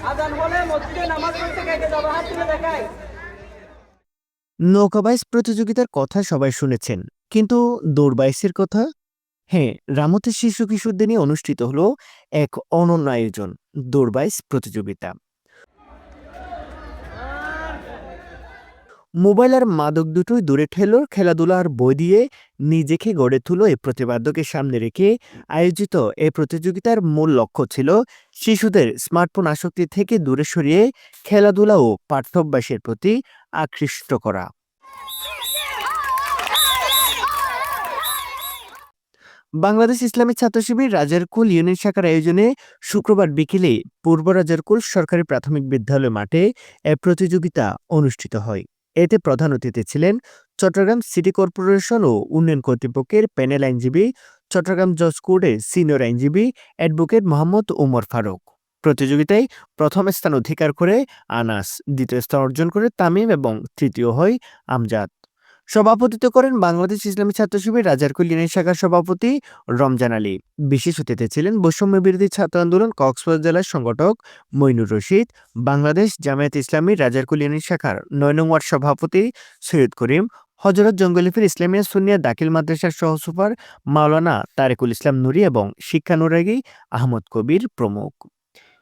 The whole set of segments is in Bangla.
আজান হলে মসজিদে নামাজ পড়তে কে কে যাবে হাত তুলে দেখায়। নৌকাবাইজ প্রতিযোগিতার কথা সবাই শুনেছেন, কিন্তু দৌড়বাইসের কথা? হ্যাঁ, রামতের শিশু কিশোরদের নিয়ে অনুষ্ঠিত হলো এক অনন্য আয়োজন, দৌড়বাইজ প্রতিযোগিতা। মোবাইল আর মাদক দুটোই দূরে ঠেলো, খেলাধুলা আর বই দিয়ে নিজেকে গড়ে তুলো এই প্রতিপাদ্যকে সামনে রেখে আয়োজিত এই প্রতিযোগিতার মূল লক্ষ্য ছিল শিশুদের স্মার্টফোন আসক্তি থেকে দূরে সরিয়ে খেলাধুলা ও পাঠ্যাভ্যাসের প্রতি আকৃষ্ট করা। বাংলাদেশ ইসলামী ছাত্র শিবির রাজারকুল ইউনিয়ন শাখার আয়োজনে শুক্রবার বিকেলে পূর্ব রাজারকুল সরকারি প্রাথমিক বিদ্যালয় মাঠে এ প্রতিযোগিতা অনুষ্ঠিত হয়। এতে প্রধান অতিথি ছিলেন চট্টগ্রাম সিটি কর্পোরেশন ও উন্নয়ন কর্তৃপক্ষের প্যানেল আইনজীবী, চট্টগ্রাম জজ কোর্টের সিনিয়র আইনজীবী অ্যাডভোকেট মোহাম্মদ উমর ফারুক। প্রতিযোগিতায় প্রথম স্থান অধিকার করে আনাস, দ্বিতীয় স্থান অর্জন করে তামিম এবং তৃতীয় হয় আমজাদ। সভাপতিত্ব করেন বাংলাদেশ ইসলামী ছাত্র শিবির রাজারকুল ইউনিয়ন শাখার সভাপতি রমজান আলী। বিশেষ অতিথি ছিলেন বৈষম্য বিরোধী ছাত্র আন্দোলন কক্সবাজার জেলার সংগঠক মইনুর রশিদ, বাংলাদেশ জামায়াত ইসলামী রাজারকুল ইউনিয়ন শাখার ৯ নং ওয়ার্ড সভাপতি সৈয়দ করিম, হযরত জঙ্গলিফির ইসলামিয়া সুন্নিয়া দাখিল মাদ্রাসার সহসুপার মাওলানা তারেকুল ইসলাম নুরী এবং শিক্ষানুরাগী আহমদ কবির প্রমুখ।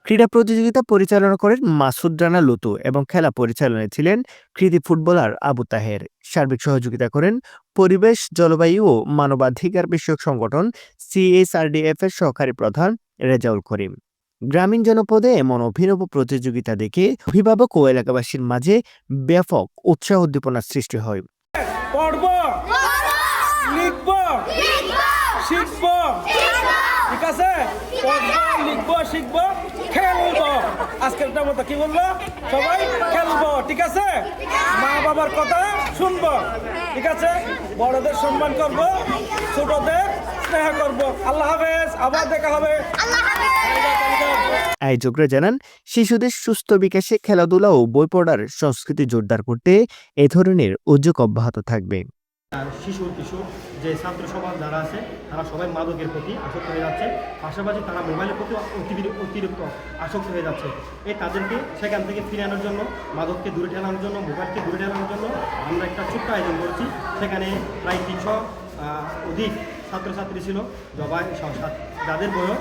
ক্রীড়া প্রতিযোগিতা পরিচালনা করেন মাসুদ রানা লুতু এবং খেলা পরিচালনায় ছিলেন কৃতি ফুটবলার আবু তাহের। সার্বিক সহযোগিতা করেন পরিবেশ, জলবায়ু ও মানবাধিকার বিষয়ক সংগঠন CSRDF এর সহকারী প্রধান রেজাউল করিম। গ্রামীণ জনপদে এমন অভিনব প্রতিযোগিতা দেখে অভিভাবক ও এলাকাবাসীর মাঝে ব্যাপক উৎসাহ উদ্দীপনার সৃষ্টি হয়। পড়ব, লিখব, শিখব, ঠিক আছে? পড়ব, লিখব, শিখব, খেলব। আজকেরটার মতো কি বলবো? সবাই খেলবো, ঠিক আছে? মা বাবার কথা শুনবো, ঠিক আছে? বড়দের সম্মান করব, ছোটদের স্নেহ করব। আল্লাহ হাফেজ, আবার দেখা হবে। আয়োজকরা জানান, শিশুদের সুস্থ বিকাশে খেলাধুলা ও বই পড়ার সংস্কৃতি জোরদার করতে এ ধরনের উদ্যোগ অব্যাহত থাকবে। শিশু কিশোর যে ছাত্র সমাজ যারা আছে তারা সবাই মাদকের প্রতি আসক্ত হয়ে যাচ্ছে, পাশাপাশি তারা মোবাইলের প্রতি অতিরিক্ত আসক্ত হয়ে যাচ্ছে। তাদেরকে সেখান থেকে ফিরে আনার জন্য, মাদককে দূরে ঠেলানোর জন্য, মোবাইলকে দূরে ঠেলানোর জন্য আমরা একটা ছোট্ট আয়োজন করেছি। সেখানে প্রায় 300 অধিক ছাত্রছাত্রী ছিল, যাদের বয়স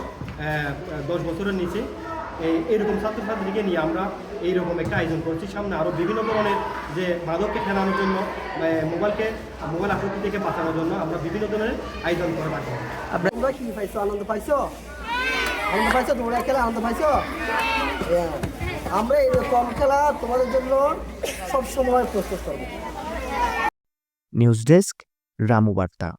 10 বছরের নিচে। এইরকম ছাত্রছাত্রীকে নিয়ে আমরা এইরকম একটা আয়োজন করছি। সামনে আরও বিভিন্ন ধরনের যে মাদককে ঠেলানোর জন্য, মোবাইল আসক্তি থেকে বাঁচানোর জন্য আমরা বিভিন্ন ধরনের আয়োজন করে থাকবো। তোমরা কি পাইছো? আনন্দ পাইছো? আনন্দ পাইছো? তোমরা খেলা আনন্দ পাইছো? আমরা এরকম খেলা তোমাদের জন্য সব সময় প্রস্তুত করবো। নিউজ ডেস্ক, রামু বার্তা।